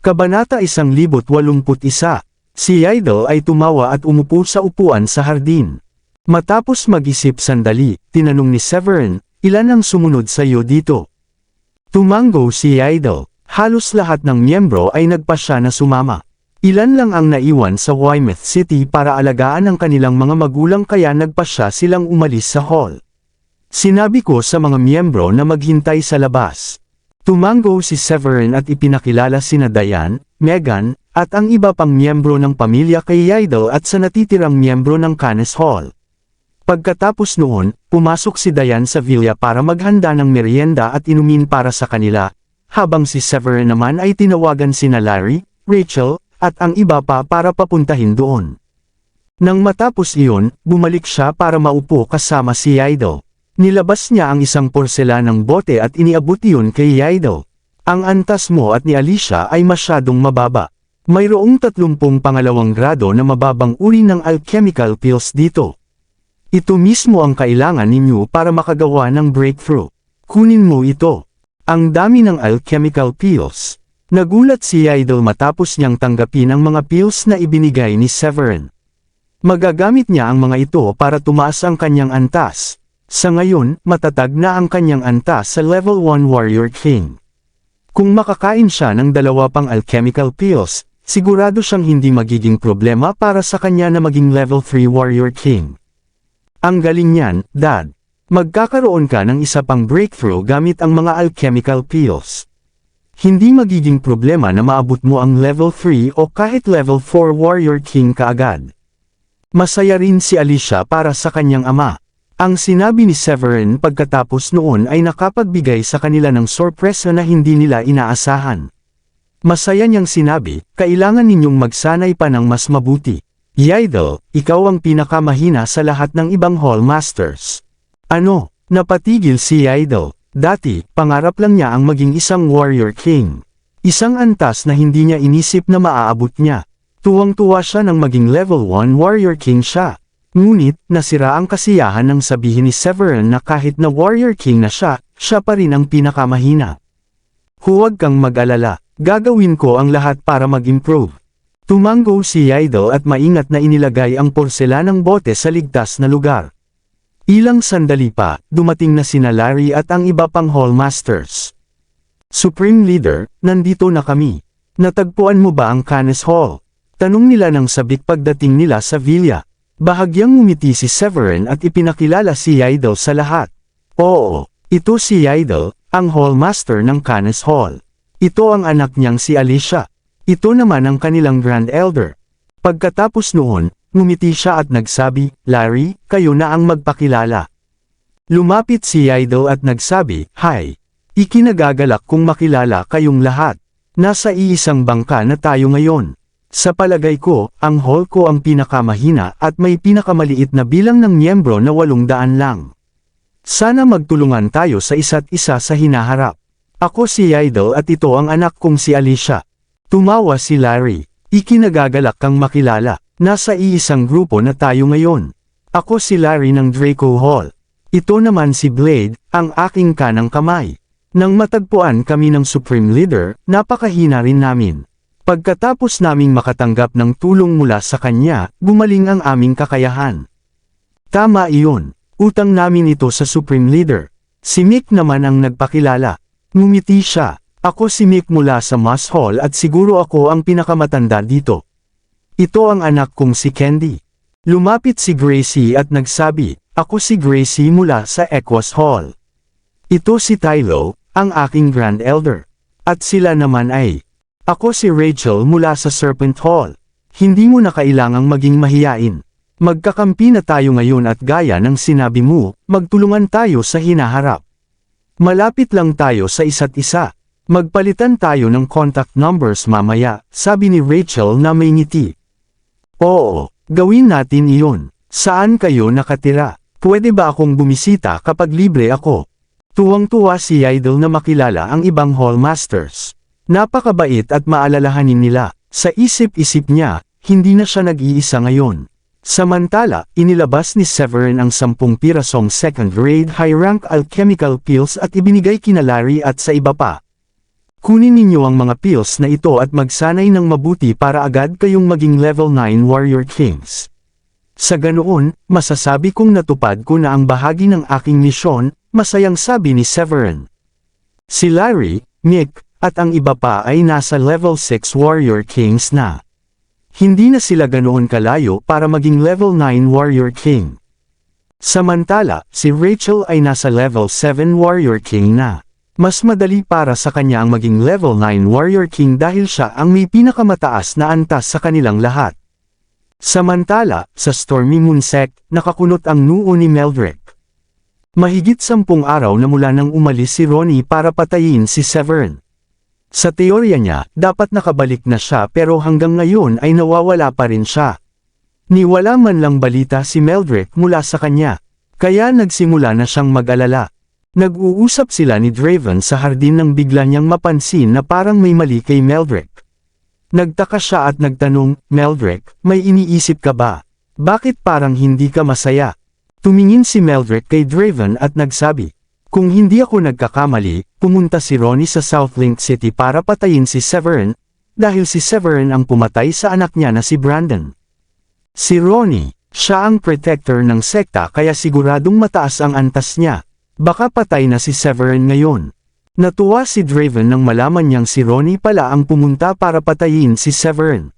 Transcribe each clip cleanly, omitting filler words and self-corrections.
Kabanata 1081. Si Idol ay tumawa at umupo sa upuan sa hardin. Matapos mag-isip sandali, tinanong ni Severin, ilan ang sumunod sa iyo dito? Tumango si Idol. Halos lahat ng miyembro ay nagpasya na sumama. Ilan lang ang naiwan sa Weymouth City para alagaan ang kanilang mga magulang kaya nagpasya silang umalis sa hall. Sinabi ko sa mga miyembro na maghintay sa labas. Tumango si Severin at ipinakilala sina Diane, Megan, at ang iba pang miyembro ng pamilya kay Idol at sa natitirang miyembro ng Cannes Hall. Pagkatapos noon, pumasok si Diane sa villa para maghanda ng merienda at inumin para sa kanila, habang si Severin naman ay tinawagan sina Larry, Rachel, at ang iba pa para papuntahin doon. Nang matapos iyon, bumalik siya para maupo kasama si Idol. Nilabas niya ang isang porselanang bote at iniabot iyon kay Idol. Ang antas mo at ni Alicia ay masyadong mababa. Mayroong 30 pangalawang grado na mababang uri ng alchemical pills dito. Ito mismo ang kailangan ninyo para makagawa ng breakthrough. Kunin mo ito. Ang dami ng alchemical pills. Nagulat si Idol matapos niyang tanggapin ang mga pills na ibinigay ni Severin. Magagamit niya ang mga ito para tumaas ang kanyang antas. Sa ngayon, matatag na ang kanyang antas sa level 1 Warrior King. Kung makakain siya ng 2 pang alchemical pills, sigurado siyang hindi magiging problema para sa kanya na maging level 3 Warrior King. Ang galing niyan, Dad. Magkakaroon ka ng isa pang breakthrough gamit ang mga alchemical pills. Hindi magiging problema na maabot mo ang level 3 o kahit level 4 Warrior King kaagad. Masaya rin si Alicia para sa kanyang ama. Ang sinabi ni Severin pagkatapos noon ay nakapagbigay sa kanila ng sorpresa na hindi nila inaasahan. Masaya niyang sinabi, kailangan ninyong magsanay pa ng mas mabuti. Idol, ikaw ang pinakamahina sa lahat ng ibang Hall Masters. Ano? Napatigil si Idol. Dati, pangarap lang niya ang maging isang Warrior King. Isang antas na hindi niya inisip na maaabot niya. Tuwang-tuwa siya nang maging level 1 Warrior King siya. Ngunit, nasira ang kasiyahan ng sabihin ni Severin na kahit na Warrior King na siya, siya pa rin ang pinakamahina. Huwag kang mag-alala, gagawin ko ang lahat para mag-improve. Tumango si Idol at maingat na inilagay ang porselanang bote sa ligtas na lugar. Ilang sandali pa, dumating na sina Larry at ang iba pang Hall Masters. Supreme Leader, nandito na kami. Natagpuan mo ba ang Cannes Hall? Tanong nila nang sabik pagdating nila sa villa. Bahagyang ngumiti si Severin at ipinakilala si Idol sa lahat. Oo, ito si Idol, ang Hall Master ng Cannes Hall. Ito ang anak niyang si Alicia. Ito naman ang kanilang Grand Elder. Pagkatapos noon, ngumiti siya at nagsabi, Larry, kayo na ang magpakilala. Lumapit si Idol at nagsabi, Hi. Ikinagagalak kong makilala kayong lahat. Nasa iisang bangka na tayo ngayon. Sa palagay ko, ang hall ko ang pinakamahina at may pinakamaliit na bilang ng miyembro na 800 lang. Sana magtulungan tayo sa isa't isa sa hinaharap. Ako si Idol at ito ang anak kong si Alicia. Tumawa si Larry. Ikinagagalak kang makilala. Nasa iisang grupo na tayo ngayon. Ako si Larry ng Draco Hall. Ito naman si Blade, ang aking kanang kamay. Nang matagpuan kami ng Supreme Leader, napakahina rin namin. Pagkatapos naming makatanggap ng tulong mula sa kanya, gumaling ang aming kakayahan. Tama iyon. Utang namin ito sa Supreme Leader. Si Mick naman ang nagpakilala. Ngumiti siya. Ako si Mick mula sa Moss Hall at siguro ako ang pinakamatanda dito. Ito ang anak kong si Candy. Lumapit si Gracie at nagsabi, ako si Gracie mula sa Equus Hall. Ito si Tylo, ang aking Grand Elder. At sila naman ay, ako si Rachel mula sa Serpent Hall. Hindi mo na kailangang maging mahiyain. Magkakampi na tayo ngayon at gaya ng sinabi mo, magtulungan tayo sa hinaharap. Malapit lang tayo sa isa't isa. Magpalitan tayo ng contact numbers mamaya, sabi ni Rachel na may ngiti. Oo, gawin natin iyon. Saan kayo nakatira? Pwede ba akong bumisita kapag libre ako? Tuwang-tuwa si Idol na makilala ang ibang Hall Masters. Napakabait at maalalahanin nila. Sa isip-isip niya, hindi na siya nag-iisa ngayon. Samantala, inilabas ni Severin ang 10 pirasong second-grade high-rank alchemical pills at ibinigay kina Larry at sa iba pa. Kunin ninyo ang mga pills na ito at magsanay ng mabuti para agad kayong maging level 9 Warrior Kings. Sa ganoon, masasabi kong natupad ko na ang bahagi ng aking misyon, masayang sabi ni Severin. Si Larry, Nick, at ang iba pa ay nasa level 6 Warrior Kings na. Hindi na sila ganoon kalayo para maging level 9 Warrior King. Samantala, si Rachel ay nasa level 7 Warrior King na. Mas madali para sa kanya ang maging level 9 Warrior King dahil siya ang may pinakamataas na antas sa kanilang lahat. Samantala, sa Stormy Moon Sect, nakakunot ang noo ni Meldrick. Mahigit 10 araw na mula nang umalis si Ronnie para patayin si Severin. Sa teorya niya, dapat nakabalik na siya pero hanggang ngayon ay nawawala pa rin siya. Niwala man lang balita si Meldrick mula sa kanya, kaya nagsimula na siyang mag-alala. Nag-uusap sila ni Draven sa hardin nang bigla niyang mapansin na parang may mali kay Meldrick. Nagtaka siya at nagtanong, Meldrick, may iniisip ka ba? Bakit parang hindi ka masaya? Tumingin si Meldrick kay Draven at nagsabi, kung hindi ako nagkakamali, pumunta si Ronnie sa Southlink City para patayin si Severin, dahil si Severin ang pumatay sa anak niya na si Brandon. Si Ronnie, siya ang protector ng sekta kaya siguradong mataas ang antas niya. Baka patay na si Severin ngayon. Natuwa si Draven nang malaman niyang si Ronnie pala ang pumunta para patayin si Severin.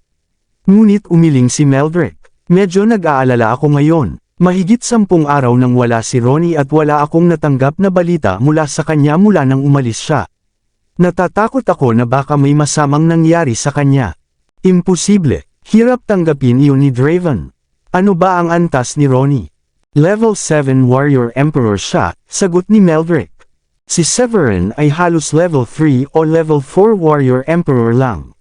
Ngunit umiling si Meldrick. Medyo nag-aalala ako ngayon. Mahigit 10 araw nang wala si Ronnie at wala akong natanggap na balita mula sa kanya mula nang umalis siya. Natatakot ako na baka may masamang nangyari sa kanya. Imposible. Hirap tanggapin iyon ni Draven. Ano ba ang antas ni Ronnie? Level 7 Warrior Emperor siya, sagot ni Meldrick. Si Severin ay halos level 3 o level 4 Warrior Emperor lang.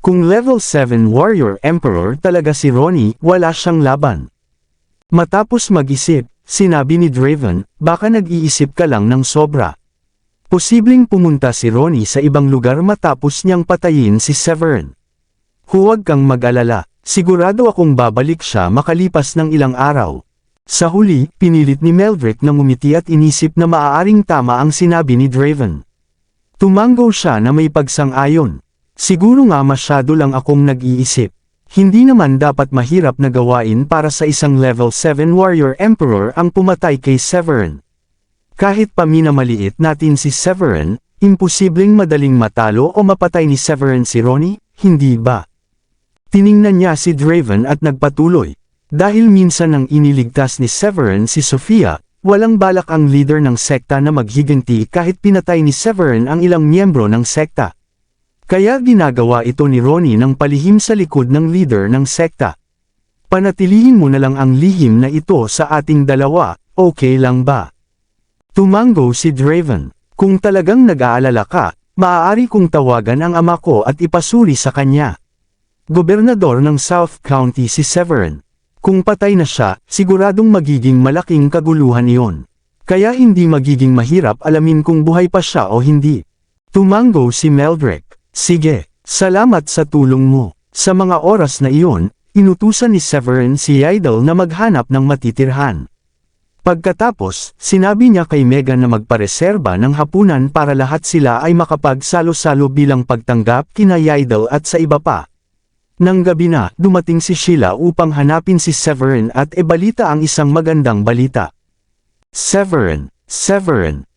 Kung level 7 Warrior Emperor talaga si Ronnie, wala siyang laban. Matapos mag-isip, sinabi ni Draven, baka nag-iisip ka lang ng sobra. Posibleng pumunta si Ronnie sa ibang lugar matapos niyang patayin si Severin. Huwag kang mag-alala, sigurado akong babalik siya makalipas ng ilang araw. Sa huli, pinilit ni Meldrick na ngumiti at inisip na maaaring tama ang sinabi ni Draven. Tumanggaw siya na may pagsang-ayon. Siguro nga masyado lang akong nag-iisip. Hindi naman dapat mahirap na gawain para sa isang level 7 Warrior Emperor ang pumatay kay Severin. Kahit pa minamaliit natin si Severin, imposibleng madaling matalo o mapatay ni Severin si Ronnie, hindi ba? Tiningnan niya si Draven at nagpatuloy. Dahil minsan nang iniligtas ni Severin si Sofia, walang balak ang leader ng sekta na maghiganti kahit pinatay ni Severin ang ilang miyembro ng sekta. Kaya ginagawa ito ni Ronnie ng palihim sa likod ng leader ng sekta. Panatilihin mo na lang ang lihim na ito sa ating dalawa, okay lang ba? Tumanggo si Draven. Kung talagang nag-aalala ka, maaari kong tawagan ang ama ko at ipasuri sa kanya. Gobernador ng South County si Severin. Kung patay na siya, siguradong magiging malaking kaguluhan iyon. Kaya hindi magiging mahirap alamin kung buhay pa siya o hindi. Tumanggo si Meldrick. Sige, salamat sa tulong mo. Sa mga oras na iyon, inutusan ni Severin si Idol na maghanap ng matitirhan. Pagkatapos, sinabi niya kay Megan na magpareserba ng hapunan para lahat sila ay makapagsalo-salo bilang pagtanggap kina Idol at sa iba pa. Nang gabi na, dumating si Sheila upang hanapin si Severin at ibalita ang isang magandang balita. Severin,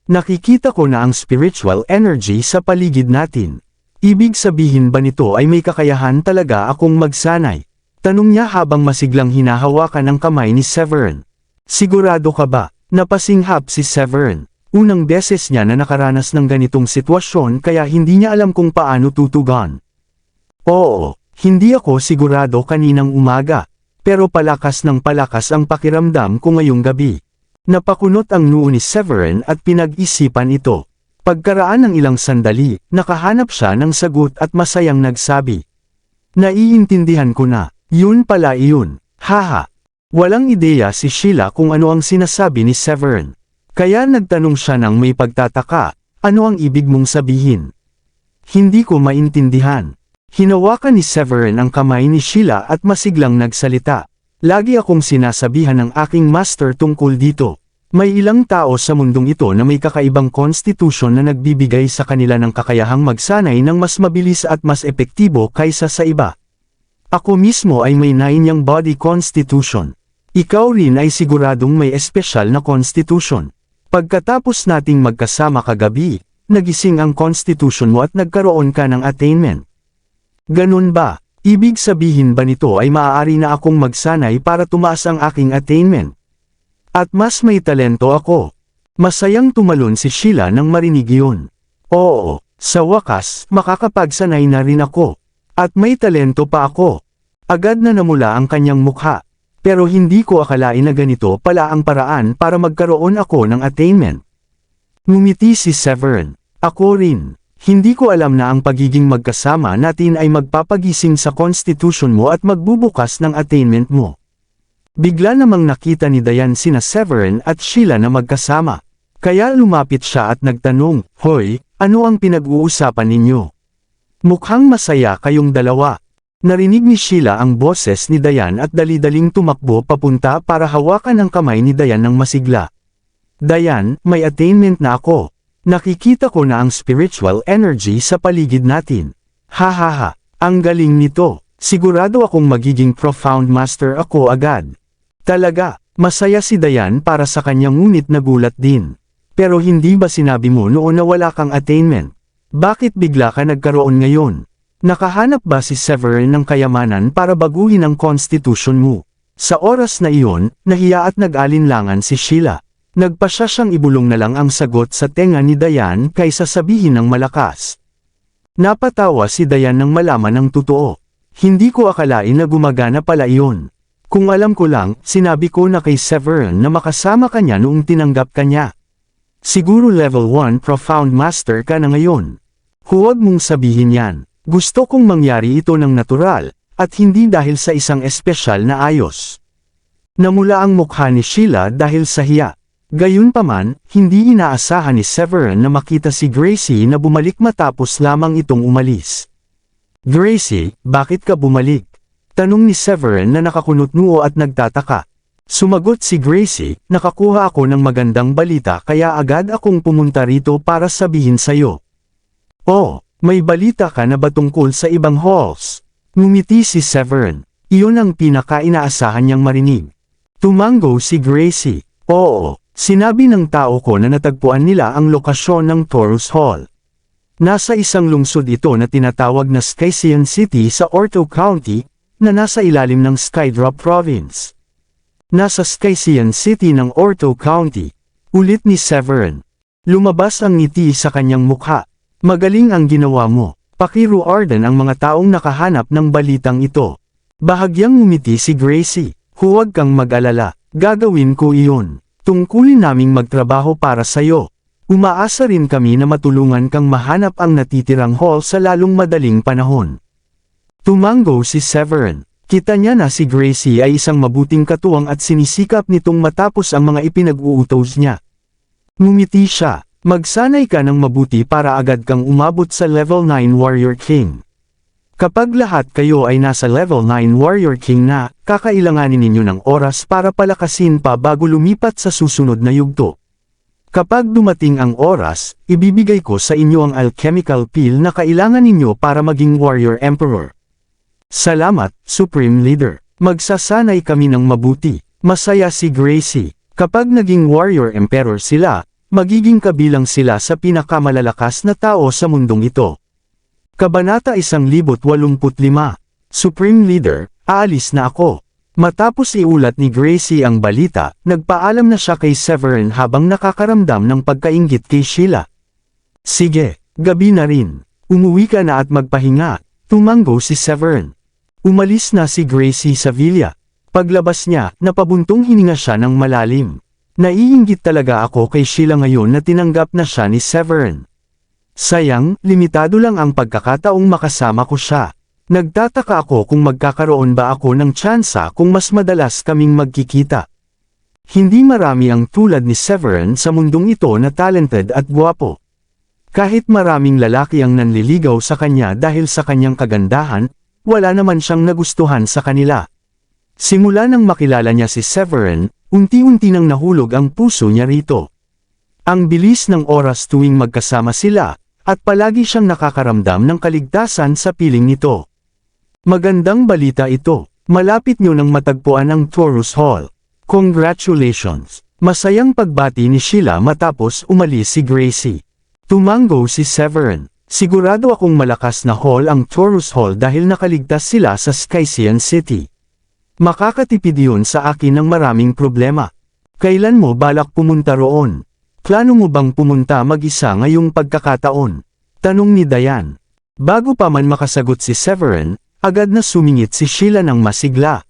nakikita ko na ang spiritual energy sa paligid natin. Ibig sabihin ba nito ay may kakayahan talaga akong magsanay? Tanong niya habang masiglang hinahawakan ang kamay ni Severin. Sigurado ka ba? Napasinghap si Severin. Unang beses niya na nakaranas ng ganitong sitwasyon kaya hindi niya alam kung paano tutugon. Oo. Hindi ako sigurado kaninang umaga, pero palakas ng palakas ang pakiramdam ko ngayong gabi. Napakunot ang noo ni Severin at pinag-isipan ito. Pagkaraan ng ilang sandali, nakahanap siya ng sagot at masayang nagsabi. Naiintindihan ko na, yun pala iyon, haha. Walang ideya si Sheila kung ano ang sinasabi ni Severin. Kaya nagtanong siya ng may pagtataka, ano ang ibig mong sabihin? Hindi ko maintindihan. Hinawakan ni Severin ang kamay ni Sheila at masiglang nagsalita. Lagi akong sinasabihan ng aking master tungkol dito. May ilang tao sa mundong ito na may kakaibang konstitusyon na nagbibigay sa kanila ng kakayahang magsanay ng mas mabilis at mas epektibo kaysa sa iba. Ako mismo ay may 9 body constitution. Ikaw rin ay siguradong may espesyal na constitution. Pagkatapos nating magkasama kagabi, nagising ang constitution mo at nagkaroon ka ng attainment. Ganun ba? Ibig sabihin ba nito ay maaari na akong magsanay para tumaas ang aking attainment? At mas may talento ako. Masayang tumalon si Sheila nang marinig yun. Oo, sa wakas, makakapagsanay na rin ako. At may talento pa ako. Agad na namula ang kanyang mukha. Pero hindi ko akalain na ganito pala ang paraan para magkaroon ako ng attainment. Ngumiti si Severin. Ako rin. Hindi ko alam na ang pagiging magkasama natin ay magpapagising sa constitution mo at magbubukas ng attainment mo. Bigla namang nakita ni Diane sina Severin at Sheila na magkasama. Kaya lumapit siya at nagtanong, "Hoy, ano ang pinag-uusapan ninyo? Mukhang masaya kayong dalawa." Narinig ni Sheila ang boses ni Diane at dali-daling tumakbo papunta para hawakan ang kamay ni Diane ng masigla. "Diane, may attainment na ako. Nakikita ko na ang spiritual energy sa paligid natin. Hahaha, ang galing nito. Sigurado akong magiging profound master ako agad." Talaga, masaya si Diane para sa kanya ngunit nagulat din. Pero hindi ba sinabi mo noon na wala kang attainment? Bakit bigla ka nagkaroon ngayon? Nakahanap ba si Severin ng kayamanan para baguhin ang constitution mo? Sa oras na iyon, nahiya at nag-alinlangan si Sheila. Nagpasya siyang ibulong na lang ang sagot sa tenga ni Diane kaysa sabihin ng malakas. Napatawa si Diane nang malaman ang totoo. Hindi ko akalain na gumagana pala iyon. Kung alam ko lang, sinabi ko na kay Severin na makasama ka niya noong tinanggap ka niya. Siguro level 1 profound master ka na ngayon. Huwag mong sabihin yan. Gusto kong mangyari ito ng natural, at hindi dahil sa isang espesyal na ayos. Namula ang mukha ni Sheila dahil sa hiya. Gayunpaman, hindi inaasahan ni Severin na makita si Gracie na bumalik matapos lamang itong umalis. "Gracie, bakit ka bumalik?" Tanong ni Severin na nakakunot noo at nagtataka. Sumagot si Gracie, "Nakakuha ako ng magandang balita kaya agad akong pumunta rito para sabihin sa'yo." "Oh, may balita ka na ba tungkol sa ibang halls?" Ngumiti si Severin. Iyon ang pinaka-inaasahan niyang marinig. Tumango si Gracie. "Oo, sinabi ng tao ko na natagpuan nila ang lokasyon ng Taurus Hall. Nasa isang lungsod ito na tinatawag na Skysian City sa Orto County, na nasa ilalim ng Skydrop Province." Nasa Skysian City ng Orto County. Ulit ni Severin. Lumabas ang ngiti sa kanyang mukha. "Magaling ang ginawa mo. Pakiruarden ang mga taong nakahanap ng balitang ito." Bahagyang ngumiti si Gracie. "Huwag kang mag-alala. Gagawin ko iyon. Tungkulin naming magtrabaho para sayo. Umaasa rin kami na matulungan kang mahanap ang natitirang hall sa lalong madaling panahon." Tumango si Severin. Kita niya na si Gracie ay isang mabuting katuwang at sinisikap nitong matapos ang mga ipinag-uutos niya. Ngumiti siya. "Magsanay ka ng mabuti para agad kang umabot sa level 9 Warrior King. Kapag lahat kayo ay nasa level 9 Warrior King na, kakailanganin ninyo ng oras para palakasin pa bago lumipat sa susunod na yugto. Kapag dumating ang oras, ibibigay ko sa inyo ang alchemical pill na kailangan ninyo para maging Warrior Emperor." "Salamat, Supreme Leader. Magsasanay kami ng mabuti." Masaya si Gracie. Kapag naging Warrior Emperor sila, magiging kabilang sila sa pinakamalalakas na tao sa mundong ito. Kabanata 1085. Supreme Leader, aalis na ako. Matapos iulat ni Gracie ang balita, nagpaalam na siya kay Severin habang nakakaramdam ng pagkainggit kay Sheila. "Sige, gabi na rin. Umuwi ka na at magpahinga." Tumango si Severin. Umalis na si Gracie sa villa. Paglabas niya, napabuntong hininga siya ng malalim. Naiinggit talaga ako kay Sheila ngayon na tinanggap na siya ni Severin. Sayang, limitado lang ang pagkakataong makasama ko siya. Nagtataka ako kung magkakaroon ba ako ng tsansa kung mas madalas kaming magkikita. Hindi marami ang tulad ni Severin sa mundong ito na talented at gwapo. Kahit maraming lalaki ang nanliligaw sa kanya dahil sa kanyang kagandahan, wala naman siyang nagustuhan sa kanila. Simula nang makilala niya si Severin, Unti-unti nang nahulog ang puso niya rito. Ang bilis ng oras tuwing magkasama sila, at palagi siyang nakakaramdam ng kaligtasan sa piling nito. Magandang balita ito, malapit niyo nang matagpuan ang Taurus Hall. Congratulations! Masayang pagbati ni Sheila matapos umalis si Gracie. Tumango si Severin. Sigurado akong malakas na hall ang Taurus Hall dahil nakaligtas sila sa Skysian City. Makakatipid yun sa akin ng maraming problema. Kailan mo balak pumunta roon? Plano mo bang pumunta mag-isa ngayong pagkakataon? Tanong ni Diane. Bago pa man makasagot si Severin, agad na sumingit si Sheila ng masigla.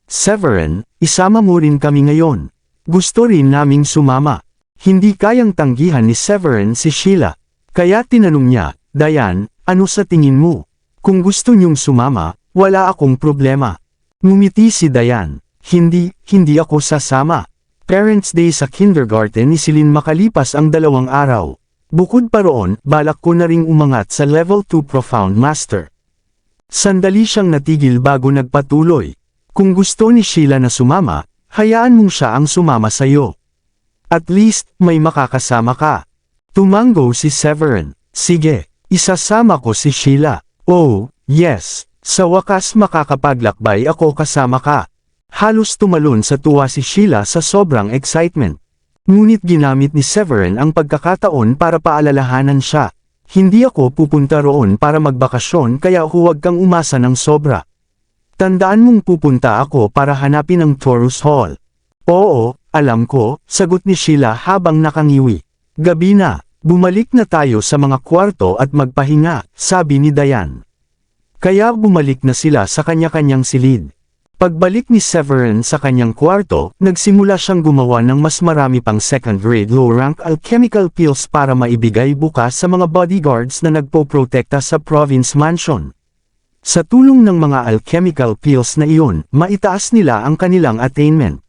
Severin, isama mo rin kami ngayon. Gusto rin naming sumama. Hindi kayang tanggihan ni Severin si Sheila. Kaya tinanong niya, Diane, ano sa tingin mo? Kung gusto niyong sumama, wala akong problema. Ngumiti si Diane. Hindi ako sasama. Parents' Day sa kindergarten ni Celine makalipas ang 2 araw. Bukod pa roon, balak ko na ring umangat sa Level 2 Profound Master. Sandali siyang natigil bago nagpatuloy. Kung gusto ni Sheila na sumama, hayaan mong siya ang sumama sa'yo. At least, may makakasama ka. Tumango si Severin. Sige, isasama ko si Sheila. Oh, yes, sa wakas makakapaglakbay ako kasama ka. Halos tumalon sa tuwa si Sheila sa sobrang excitement. Ngunit ginamit ni Severin ang pagkakataon para paalalahanan siya. Hindi ako pupunta roon para magbakasyon kaya huwag kang umasa ng sobra. Tandaan mong pupunta ako para hanapin ang Taurus Hall. Oo, alam ko, sagot ni Sheila habang nakangiwi. Gabi na, bumalik na tayo sa mga kwarto at magpahinga, sabi ni Diane. Kaya bumalik na sila sa kanya-kanyang silid. Pagbalik ni Severin sa kanyang kwarto, nagsimula siyang gumawa ng mas marami pang second-grade low-rank alchemical pills para maibigay bukas sa mga bodyguards na nagpoprotekta sa province mansion. Sa tulong ng mga alchemical pills na iyon, maitaas nila ang kanilang attainment.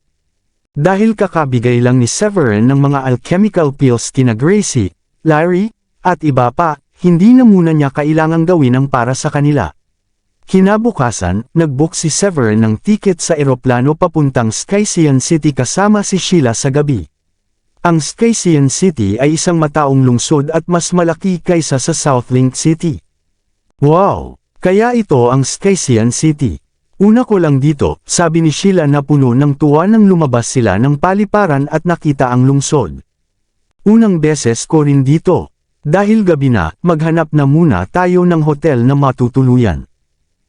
Dahil kakabigay lang ni Severin ng mga alchemical pills kina Gracie, Larry, at iba pa, hindi na muna niya kailangang gawin ang para sa kanila. Kinabukasan, nag-book si Severin ng ticket sa eroplano papuntang Skysian City kasama si Sheila sa gabi. Ang Skysian City ay isang mataong lungsod at mas malaki kaysa sa Southlink City. Wow! Kaya ito ang Skysian City. Una ko lang dito, sabi ni Sheila na puno ng tuwa nang lumabas sila ng paliparan at nakita ang lungsod. Unang beses ko rin dito. Dahil gabi na, maghanap na muna tayo ng hotel na matutuluyan.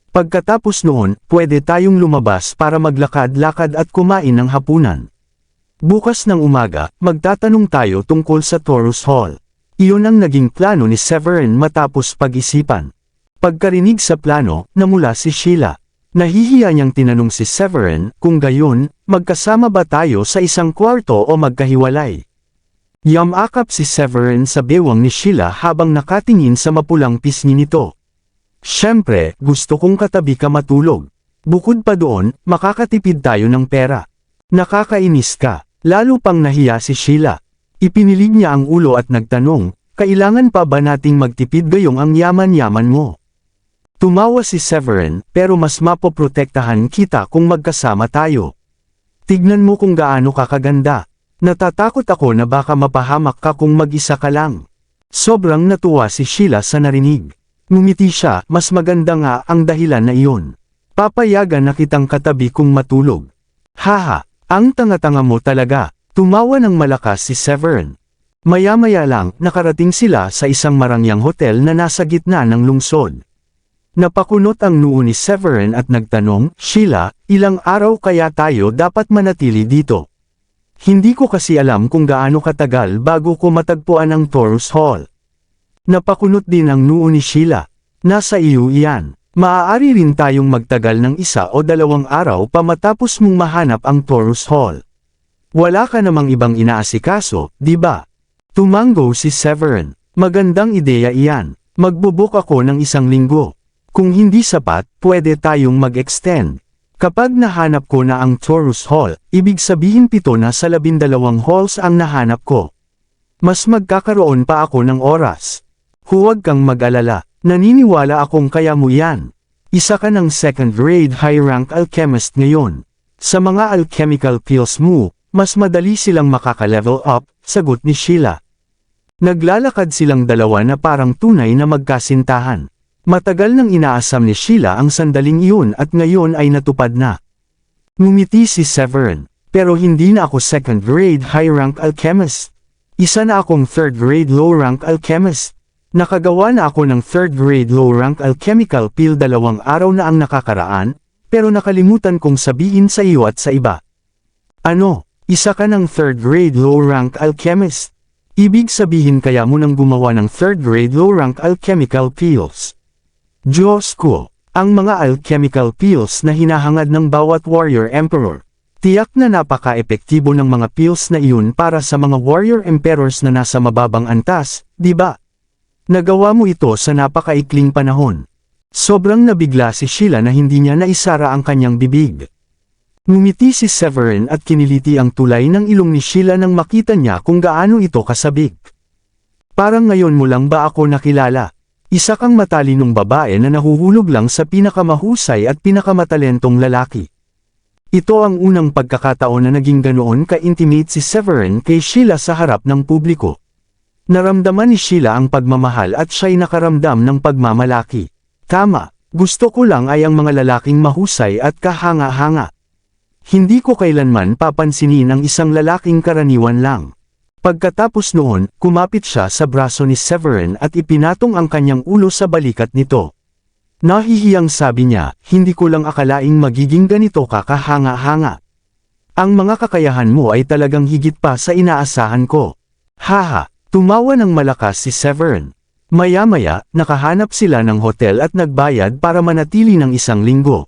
Pagkatapos noon, pwede tayong lumabas para maglakad-lakad at kumain ng hapunan. Bukas ng umaga, magtatanong tayo tungkol sa Taurus Hall. Iyon ang naging plano ni Severin matapos pag-isipan. Pagkarinig sa plano, namula si Sheila. Nahihiya niyang tinanong si Severin, kung gayon, magkasama ba tayo sa isang kwarto o magkahiwalay? Yamakap si Severin sa bewang ni Sheila habang nakatingin sa mapulang pisngi nito. Siyempre, gusto kong katabi ka matulog. Bukod pa doon, makakatipid tayo ng pera. Nakakainis ka, lalo pang nahiya si Sheila. Ipinilig niya ang ulo at nagtanong, kailangan pa ba nating magtipid gayong ang yaman-yaman mo? Tumawa si Severin, pero mas mapoprotektahan kita kung magkasama tayo. Tignan mo kung gaano ka kaganda. Natatakot ako na baka mapahamak ka kung mag-isa ka lang. Sobrang natuwa si Sheila sa narinig. Ngumiti siya, mas maganda nga ang dahilan na iyon. Papayagan na kitang katabi kung matulog. Haha, ang tanga-tanga mo talaga, tumawa ng malakas si Severin. Maya-maya lang, nakarating sila sa isang marangyang hotel na nasa gitna ng lungsod. Napakunot ang noo ni Severin at nagtanong, Sheila, ilang araw kaya tayo dapat manatili dito? Hindi ko kasi alam kung gaano katagal bago ko matagpuan ang Taurus Hall. Napakunot din ang noo ni Sheila. Nasa iyo iyan. Maaari rin tayong magtagal ng 1 o 2 araw pa matapos mong mahanap ang Taurus Hall. Wala ka namang ibang inaasikaso, di ba? Tumango si Severin. Magandang ideya iyan. Magbubook ako ng 1 linggo. Kung hindi sapat, pwede tayong mag-extend. Kapag nahanap ko na ang Taurus Hall, ibig sabihin 7 na sa 12 halls ang nahanap ko. Mas magkakaroon pa ako ng oras. Huwag kang mag-alala, naniniwala akong kaya mo yan. Isa ka ng second-grade high-rank alchemist ngayon. Sa mga alchemical pills mo, mas madali silang makaka-level up, sagot ni Sheila. Naglalakad silang dalawa na parang tunay na magkasintahan. Matagal nang inaasam ni Sheila ang sandaling iyon at ngayon ay natupad na. Ngumiti si Severin, pero hindi na ako second grade high rank alchemist. Isa na akong third grade low rank alchemist. Nakagawa na ako ng third grade low rank alchemical peel 2 araw na ang nakakaraan, pero nakalimutan kong sabihin sa iyo at sa iba. Ano, isa ka ng third grade low rank alchemist? Ibig sabihin kaya mo nang gumawa ng third grade low rank alchemical peels? Diyos ko, ang mga alchemical peels na hinahangad ng bawat warrior emperor. Tiyak na napaka-epektibo ng mga peels na iyon para sa mga warrior emperors na nasa mababang antas, di ba? Nagawa mo ito sa napakaikling panahon. Sobrang nabigla si Sheila na hindi niya naisara ang kanyang bibig. Ngumiti si Severin at kiniliti ang tulay ng ilong ni Sheila nang makita niya kung gaano ito kasabik. Parang ngayon mo lang ba ako nakilala? Isa kang matalinong babae na nahuhulog lang sa pinakamahusay at pinakamatalentong lalaki. Ito ang unang pagkakataon na naging ganoon ka-intimate si Severin kay Sheila sa harap ng publiko. Naramdaman ni Sheila ang pagmamahal at siya'y nakaramdam ng pagmamalaki. Tama, gusto ko lang ay ang mga lalaking mahusay at kahanga-hanga. Hindi ko kailanman papansinin ang isang lalaking karaniwan lang. Pagkatapos noon, kumapit siya sa braso ni Severin at ipinatong ang kanyang ulo sa balikat nito. Nahihiyang sabi niya, hindi ko lang akalaing magiging ganito ka kahanga-hanga. Ang mga kakayahan mo ay talagang higit pa sa inaasahan ko. Haha, tumawa ng malakas si Severin. Maya-maya, nakahanap sila ng hotel at nagbayad para manatili ng 1 linggo.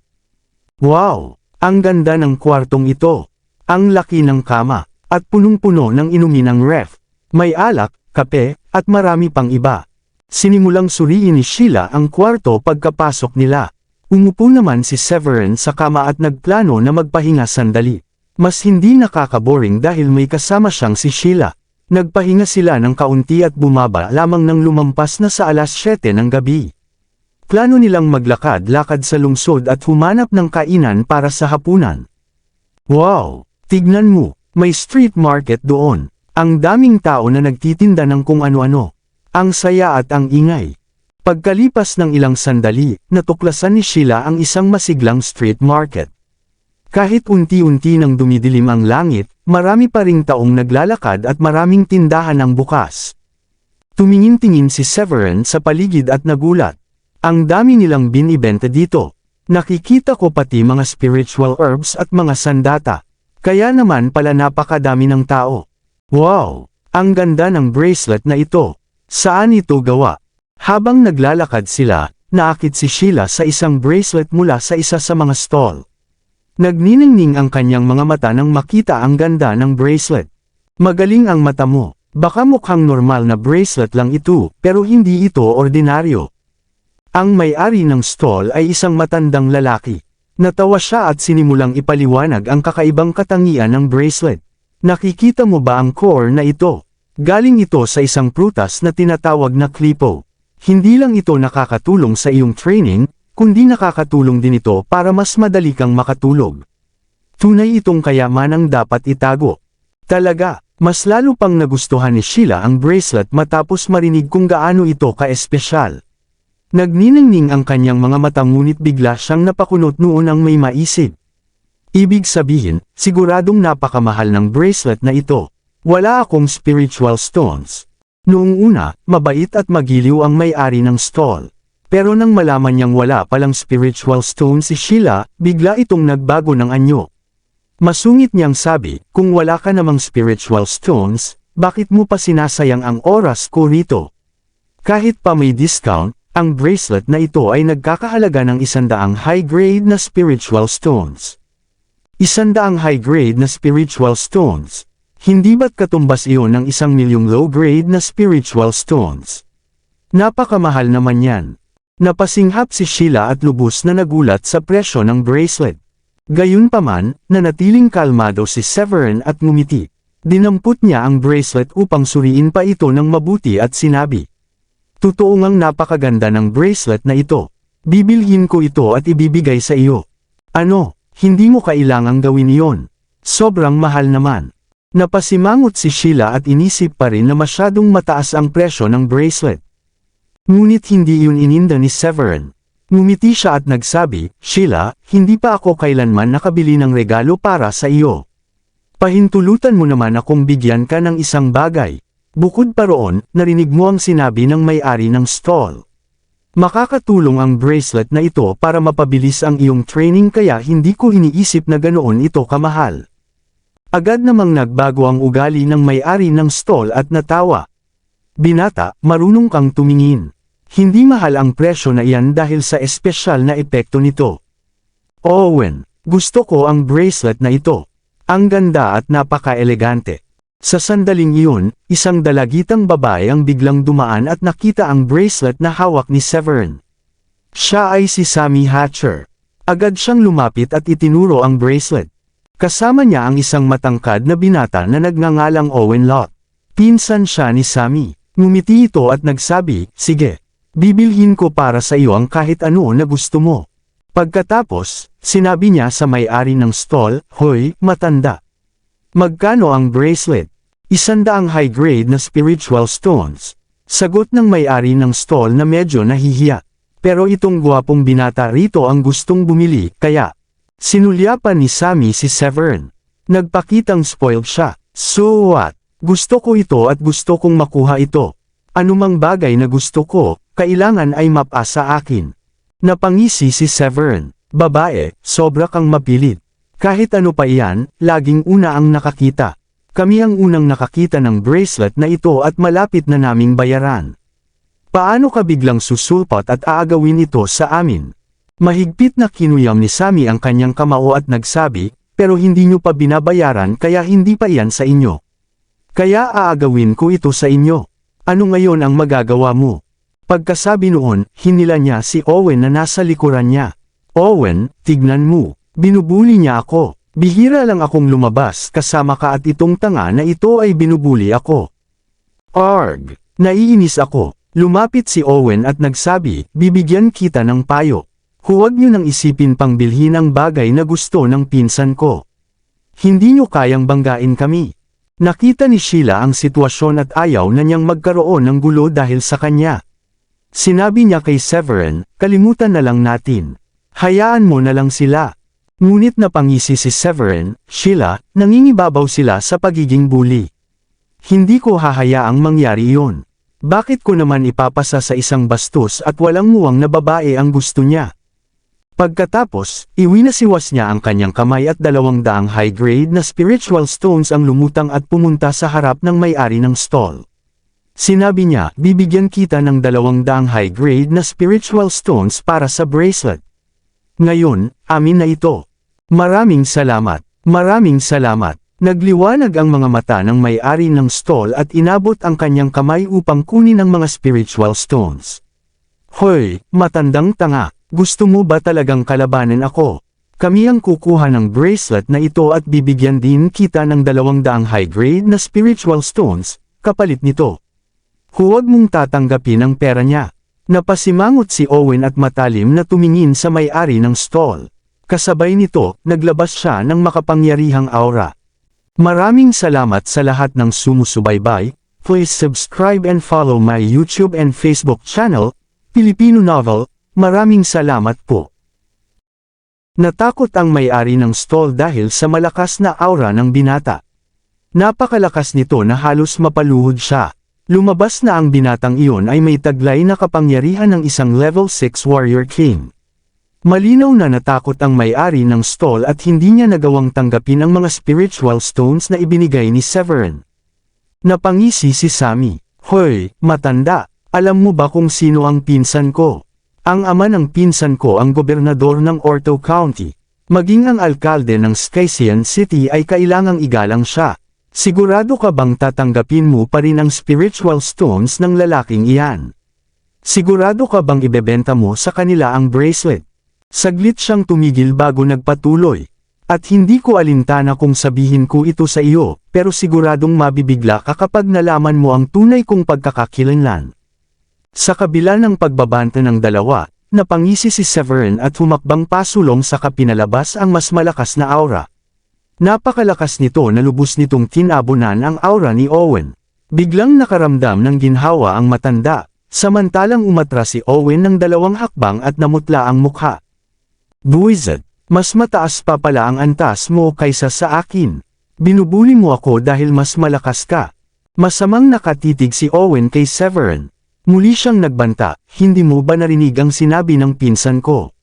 Wow! Ang ganda ng kwartong ito. Ang laki ng kama. At punong-puno ng inumin ng ref. May alak, kape, at marami pang iba. Sinimulang suriin ni Sheila ang kwarto pagkapasok nila. Umupo naman si Severin sa kama at nagplano na magpahinga sandali. Mas hindi nakakaboring dahil may kasama siyang si Sheila. Nagpahinga sila ng kaunti at bumaba lamang nang lumampas na sa 7:00 ng gabi. Plano nilang maglakad-lakad sa lungsod at humanap ng kainan para sa hapunan. Wow! Tignan mo! May street market doon. Ang daming tao na nagtitinda ng kung ano-ano. Ang saya at ang ingay. Pagkalipas ng ilang sandali, natuklasan ni Sheila ang isang masiglang street market. Kahit unti-unti nang dumidilim ang langit, marami pa ring taong naglalakad at maraming tindahan ang bukas. Tumingin-tingin si Severin sa paligid at nagulat. Ang dami nilang binibenta dito. Nakikita ko pati mga spiritual herbs at mga sandata. Kaya naman pala napakadami ng tao. Wow! Ang ganda ng bracelet na ito. Saan ito gawa? Habang naglalakad sila, naakit si Sheila sa isang bracelet mula sa isa sa mga stall. Nagniningning ang kanyang mga mata nang makita ang ganda ng bracelet. Magaling ang mata mo. Baka mukhang normal na bracelet lang ito, pero hindi ito ordinaryo. Ang may-ari ng stall ay isang matandang lalaki. Natawa siya at sinimulang ipaliwanag ang kakaibang katangian ng bracelet. Nakikita mo ba ang core na ito? Galing ito sa isang prutas na tinatawag na klipo. Hindi lang ito nakakatulong sa iyong training, kundi nakakatulong din ito para mas madali kang makatulog. Tunay itong kayamanang dapat itago. Talaga, mas lalo pang nagustuhan ni Sheila ang bracelet matapos marinig kung gaano ito ka-espesyal. Nagniningning ang kanyang mga mata ngunit bigla siyang napakunot noon ang may maisip. Ibig sabihin, siguradong napakamahal ng bracelet na ito. Wala akong spiritual stones. Noong una, mabait at magiliw ang may-ari ng stall. Pero nang malaman niyang wala palang spiritual stone si Sheila, bigla itong nagbago ng anyo. Masungit niyang sabi, kung wala ka namang spiritual stones, bakit mo pa sinasayang ang oras ko rito? Kahit pa may discount, ang bracelet na ito ay nagkakahalaga ng 100 high-grade na spiritual stones. 100 high-grade na spiritual stones. Hindi ba't katumbas iyon ng 1,000,000 low-grade na spiritual stones? Napakamahal naman yan. Napasinghap si Sheila at lubos na nagulat sa presyo ng bracelet. Gayunpaman, nanatiling kalmado si Severin at ngumiti. Dinampot niya ang bracelet upang suriin pa ito ng mabuti at sinabi. Totoo ngang napakaganda ng bracelet na ito. Bibilhin ko ito at ibibigay sa iyo. Ano, hindi mo kailangang gawin iyon. Sobrang mahal naman. Napasimangot si Sheila at inisip pa rin na masyadong mataas ang presyo ng bracelet. Ngunit hindi yun ininda ni Severin. Ngumiti siya at nagsabi, Sheila, hindi pa ako kailanman nakabili ng regalo para sa iyo. Pahintulutan mo naman akong bigyan ka ng isang bagay. Bukod pa roon, narinig mo ang sinabi ng may-ari ng stall. Makakatulong ang bracelet na ito para mapabilis ang iyong training kaya hindi ko iniisip na ganoon ito kamahal. Agad namang nagbago ang ugali ng may-ari ng stall at natawa. Binata, marunong kang tumingin. Hindi mahal ang presyo na iyan dahil sa espesyal na epekto nito. Owen, gusto ko ang bracelet na ito. Ang ganda at napaka-elegante. Sa sandaling iyon, isang dalagitang babae ang biglang dumaan at nakita ang bracelet na hawak ni Severin. Siya ay si Sammy Hatcher. Agad siyang lumapit at itinuro ang bracelet. Kasama niya ang isang matangkad na binata na nagngangalang Owen Lott. Pinsan siya ni Sammy. Ngumiti ito at nagsabi, sige. Bibilhin ko para sa iyo ang kahit ano na gusto mo. Pagkatapos, sinabi niya sa may-ari ng stall, Hoy, matanda. Magkano ang bracelet? 100 high-grade na spiritual stones. Sagot ng may-ari ng stall na medyo nahihiya. Pero itong gwapong binata rito ang gustong bumili, kaya sinulyapan ni Sammy si Severin. Nagpakitang spoiled siya. So what? Gusto ko ito at gusto kong makuha ito. Anumang bagay na gusto ko, kailangan ay mapa sa akin. Napangisi si Severin. Babae, sobra kang mapilit. Kahit ano pa iyan, laging una ang nakakita. Kami ang unang nakakita ng bracelet na ito at malapit na naming bayaran. Paano ka biglang susulpot at aagawin ito sa amin? Mahigpit na kinuyam ni Sammy ang kanyang kamao at nagsabi, pero hindi nyo pa binabayaran kaya hindi pa iyan sa inyo. Kaya aagawin ko ito sa inyo. Ano ngayon ang magagawa mo? Pagkasabi noon, hinila niya si Owen na nasa likuran niya. Owen, tignan mo. Binubuli niya ako. Bihira lang akong lumabas kasama ka at itong tanga na ito ay binubuli ako. Arg! Naiinis ako. Lumapit si Owen at nagsabi, bibigyan kita ng payo. Huwag niyo nang isipin pang bilhin ang bagay na gusto ng pinsan ko. Hindi niyo kayang banggain kami. Nakita ni Sheila ang sitwasyon at ayaw na niyang magkaroon ng gulo dahil sa kanya. Sinabi niya kay Severin, kalimutan na lang natin. Hayaan mo na lang sila. Ngunit napangisi si Severin, Sheila, nangingibabaw sila sa pagiging bully. Hindi ko hahayaang mangyari iyon. Bakit ko naman ipapasa sa isang bastos at walang muwang na babae ang gusto niya? Pagkatapos, iwinasiwas niya ang kanyang kamay at 200 high-grade na spiritual stones ang lumutang at pumunta sa harap ng may-ari ng stall. Sinabi niya, bibigyan kita ng 200 high-grade na spiritual stones para sa bracelet. Ngayon, amin na ito. Maraming salamat. Maraming salamat. Nagliwanag ang mga mata ng may-ari ng stall at inabot ang kanyang kamay upang kunin ang mga spiritual stones. Hoy, matandang tanga. Gusto mo ba talagang kalabanin ako? Kami ang kukuha ng bracelet na ito at bibigyan din kita ng 200 high-grade na spiritual stones, kapalit nito. Huwag mong tatanggapin ang pera niya. Napasimangot si Owen at matalim na tumingin sa may-ari ng stall. Kasabay nito, naglabas siya ng makapangyarihang aura. Maraming salamat sa lahat ng sumusubaybay. Please subscribe and follow my YouTube and Facebook channel, Filipino Novel. Maraming salamat po. Natakot ang may-ari ng stall dahil sa malakas na aura ng binata. Napakalakas nito na halos mapaluhod siya. Lumabas na ang binatang iyon ay may taglay na kapangyarihan ng isang level 6 warrior king. Malinaw na natakot ang may-ari ng stall at hindi niya nagawang tanggapin ang mga spiritual stones na ibinigay ni Severin. Napangisi si Sammy. Hoy, matanda, alam mo ba kung sino ang pinsan ko? Ang ama ng pinsan ko ang gobernador ng Orto County. Maging ang alkalde ng Skysian City ay kailangang igalang siya. Sigurado ka bang tatanggapin mo pa rin ang spiritual stones ng lalaking iyan? Sigurado ka bang ibebenta mo sa kanila ang bracelet? Saglit siyang tumigil bago nagpatuloy. At hindi ko alintana kung sabihin ko ito sa iyo, pero siguradong mabibigla ka kapag nalaman mo ang tunay kong pagkakakilanlan. Sa kabila ng pagbabanta ng dalawa, napangisi si Severin at humakbang pasulong sa kapinalabas ang mas malakas na aura. Napakalakas nito na lubos nitong tinabunan ang aura ni Owen. Biglang nakaramdam ng ginhawa ang matanda, samantalang umatras si Owen ng 2 hakbang at namutla ang mukha. Buwisit, mas mataas pa pala ang antas mo kaysa sa akin. Binubuli mo ako dahil mas malakas ka. Masamang nakatitig si Owen kay Severin. Muli siyang nagbanta, hindi mo ba narinig ang sinabi ng pinsan ko?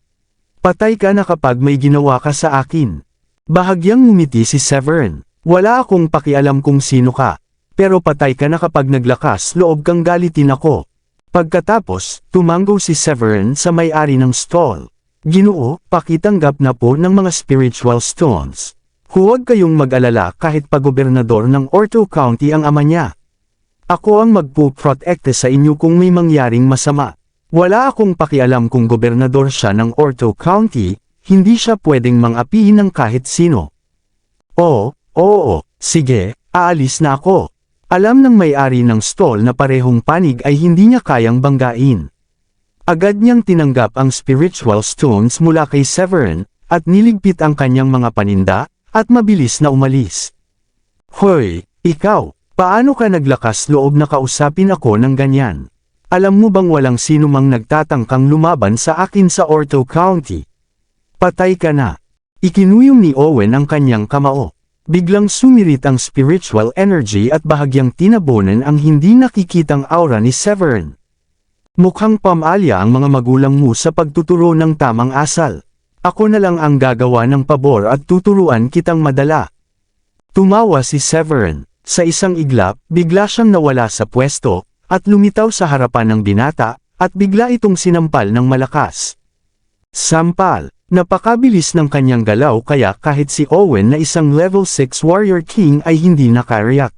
Patay ka na kapag may ginawa ka sa akin. Bahagyang ngumiti si Severin. Wala akong pakialam kung sino ka. Pero patay ka na kapag naglakas loob kang galitin ako. Pagkatapos, tumanggo si Severin sa may-ari ng stall. Ginoo, pakitanggap na po ng mga spiritual stones. Huwag kayong mag-alala kahit pa-gobernador ng Orto County ang ama niya. Ako ang magpo-protect sa inyo kung may mangyaring masama. Wala akong pakialam kung gobernador siya ng Orto County, hindi siya pwedeng mang-apihin ng kahit sino. Oo, sige, aalis na ako. Alam ng may-ari ng stall na parehong panig ay hindi niya kayang banggain. Agad niyang tinanggap ang spiritual stones mula kay Severin, at niligpit ang kanyang mga paninda, at mabilis na umalis. Hoy, ikaw, paano ka naglakas loob na kausapin ako ng ganyan? Alam mo bang walang sino mang nagtatangkang lumaban sa akin sa Orto County? Patay ka na. Ikinuyong ni Owen ang kanyang kamao. Biglang sumirit ang spiritual energy at bahagyang tinabonan ang hindi nakikitang aura ni Severin. Mukhang pamalya ang mga magulang mo sa pagtuturo ng tamang asal. Ako na lang ang gagawa ng pabor at tuturuan kitang madala. Tumawa si Severin. Sa isang iglap, bigla siyang nawala sa pwesto, at lumitaw sa harapan ng binata, at bigla itong sinampal ng malakas. Sampal. Napakabilis ng kanyang galaw kaya kahit si Owen na isang level 6 warrior king ay hindi nakareact.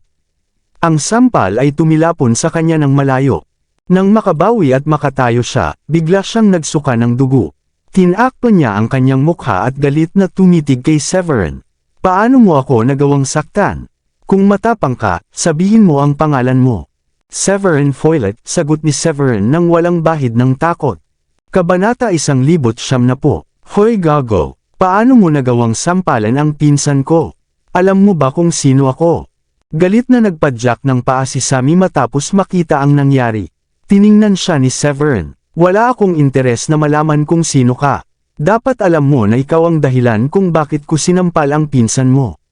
Ang sampal ay tumilapon sa kanya ng malayo. Nang makabawi at makatayo siya, bigla siyang nagsuka ng dugo. Tinakpan niya ang kanyang mukha at galit na tumitig kay Severin. Paano mo ako nagawang saktan? Kung matapang ka, sabihin mo ang pangalan mo. Severin Foylet, sagot ni Severin nang walang bahid ng takot. Kabanata 1,090. Hoy gago, paano mo nagawang sampalan ang pinsan ko? Alam mo ba kung sino ako? Galit na nagpadyak ng paa si Sammy matapos makita ang nangyari. Tiningnan siya ni Severin. Wala akong interes na malaman kung sino ka. Dapat alam mo na ikaw ang dahilan kung bakit ko sinampal ang pinsan mo.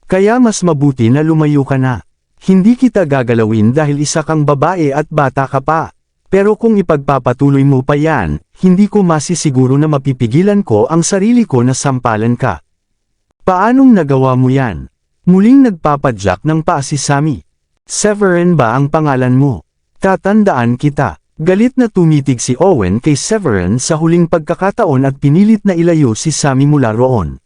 Kaya mas mabuti na lumayo ka na. Hindi kita gagalawin dahil isa kang babae at bata ka pa. Pero kung ipagpapatuloy mo pa yan, hindi ko masisiguro na mapipigilan ko ang sarili ko na sampalan ka. Paanong nagawa mo yan? Muling nagpapadyak ng paa si Sammy. Severin ba ang pangalan mo? Tatandaan kita. Galit na tumitig si Owen kay Severin sa huling pagkakataon at pinilit na ilayo si Sammy mula roon.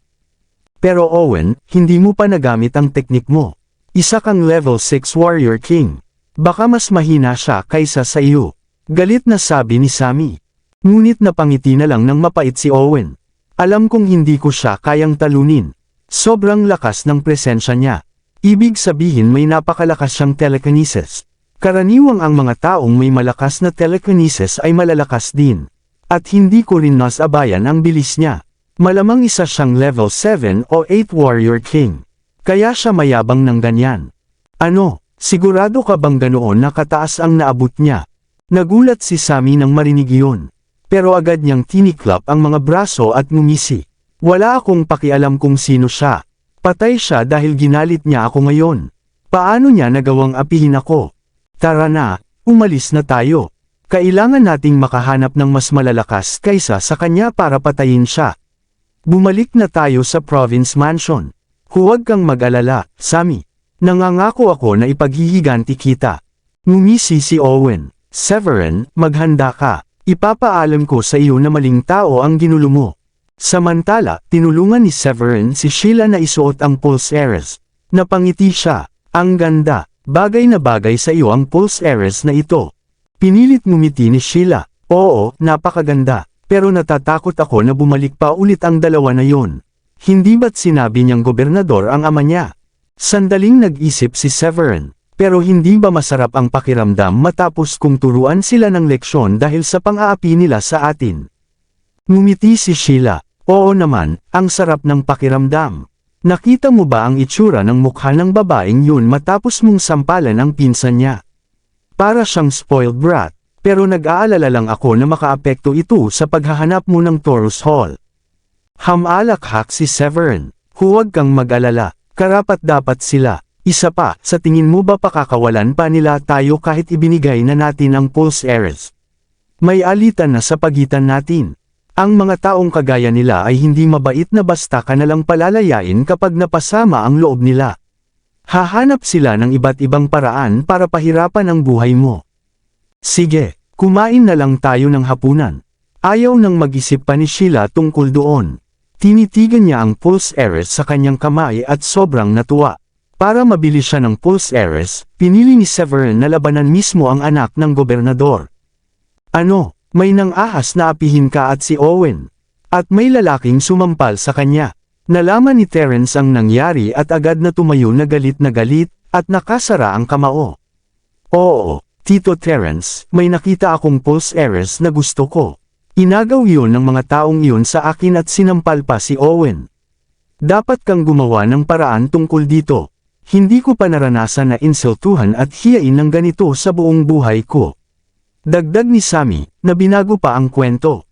Pero Owen, hindi mo pa nagamit ang teknik mo. Isa kang level 6 warrior king. Baka mas mahina siya kaysa sa iyo. Galit na sabi ni Sammy. Ngunit napangiti na lang ng mapait si Owen. Alam kong hindi ko siya kayang talunin. Sobrang lakas ng presensya niya. Ibig sabihin may napakalakas siyang telekinesis. Karaniwang ang mga taong may malakas na telekinesis ay malalakas din. At hindi ko rin nasabayan ang bilis niya. Malamang isa siyang level 7 o 8 warrior king. Kaya siya mayabang ng ganyan. Ano, sigurado ka bang ganoon na kataas ang naabot niya? Nagulat si Sammy nang marinig iyon. Pero agad niyang tiniklap ang mga braso at ngumisi. Wala akong pakialam kung sino siya. Patay siya dahil ginalit niya ako ngayon. Paano niya nagawang apihin ako? Tara na, umalis na tayo. Kailangan nating makahanap ng mas malalakas kaysa sa kanya para patayin siya. Bumalik na tayo sa Province Mansion. Huwag kang mag-alala, Sammy. Nangangako ako na ipaghihiganti kita. Ngumisi si Owen. Severin, maghanda ka. Ipapaalam ko sa iyo na maling tao ang ginulo mo. Samantala, tinulungan ni Severin si Sheila na isuot ang pulse earrings. Napangiti siya. Ang ganda. Bagay na bagay sa iyo ang pulse earrings na ito. Pinilit ngumiti ni Sheila. Oo, napakaganda. Pero natatakot ako na bumalik pa ulit ang dalawa na yon. Hindi ba't sinabi niyang gobernador ang ama niya? Sandaling nag-isip si Severin. Pero hindi ba masarap ang pakiramdam matapos kung turuan sila ng leksyon dahil sa pang-aapi nila sa atin? Ngumiti si Sheila. Oo naman, ang sarap ng pakiramdam. Nakita mo ba ang itsura ng mukha ng babaeng yun matapos mong sampalan ang pinsan niya? Para siyang spoiled brat, pero nag-aalala lang ako na makaapekto ito sa paghahanap mo ng Taurus Hall. Hamalakhak si Severin. Huwag kang mag-alala, karapat-dapat sila. Isa pa, sa tingin mo ba pakakawalan pa nila tayo kahit ibinigay na natin ang Pulse Heiress? May alitan na sa pagitan natin. Ang mga taong kagaya nila ay hindi mabait na basta ka nalang palalayain kapag napasama ang loob nila. Hahanap sila ng iba't ibang paraan para pahirapan ang buhay mo. Sige, kumain na lang tayo ng hapunan. Ayaw nang mag-isip pa ni Sheila tungkol doon. Tinitigan niya ang Pulse Heiress sa kanyang kamay at sobrang natuwa. Para mabili siya ng Pulse Heiress, pinili ni Severin na labanan mismo ang anak ng gobernador. Ano, may nang-ahas na apihin ka at si Owen. At may lalaking sumampal sa kanya. Nalaman ni Terence ang nangyari at agad na tumayo na galit at nakasara ang kamao. Oo, Tito Terence, may nakita akong Pulse Heiress na gusto ko. Inagaw yun ng mga taong iyon sa akin at sinampal pa si Owen. Dapat kang gumawa ng paraan tungkol dito. Hindi ko pa naranasan na insultuhan at hiyain ng ganito sa buong buhay ko. Dagdag ni Sammy, na binago pa ang kwento.